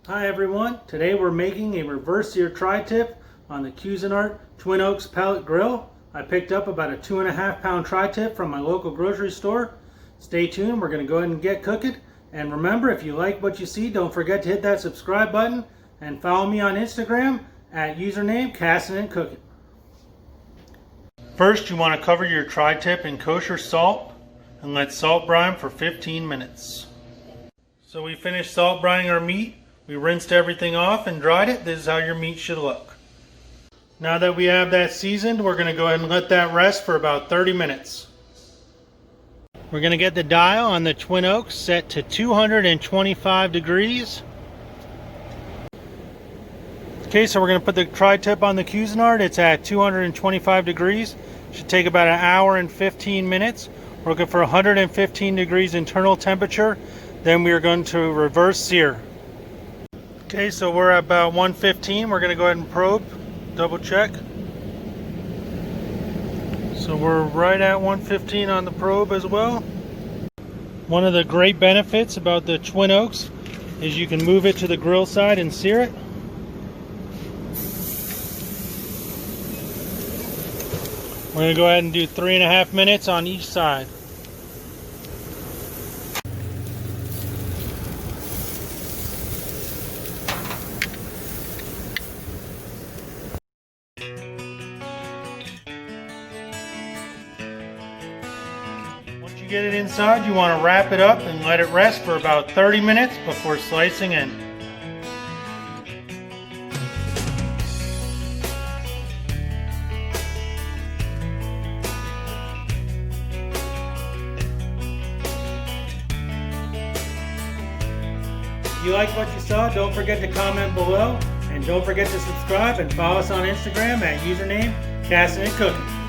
Hi everyone, today we're making a reverse sear tri-tip on the Cuisinart Twin Oaks pellet grill. I picked up about a 2.5 pound tri-tip from my local grocery store. Stay tuned, we're going to go ahead and get cooking. And remember, if you like what you see, don't forget to hit that subscribe button and follow me on Instagram at username Cassin and Cooking. First, you want to cover your tri-tip in kosher salt and let salt brine for 15 minutes. So we finished salt brining our meat. We rinsed everything off and dried it. This is how your meat should look. Now that we have that seasoned, we're going to go ahead and let that rest for about 30 minutes. We're going to get the dial on the Twin Oaks set to 225 degrees. Okay, so we're going to put the tri-tip on the Cuisinart. It's at 225 degrees. Should take about an hour and 15 minutes. We're looking for 115 degrees internal temperature. Then we are going to reverse sear. Okay, so we're at about 115. We're going to go ahead and probe, double check. So we're right at 115 on the probe as well. One of the great benefits about the Twin Oaks is you can move it to the grill side and sear it. We're going to go ahead and do 3.5 minutes on each side. Once you get it inside, you want to wrap it up and let it rest for about 30 minutes before slicing in. If you like what you saw, don't forget to comment below, and don't forget to subscribe and follow us on Instagram at username Cassin and Cooking.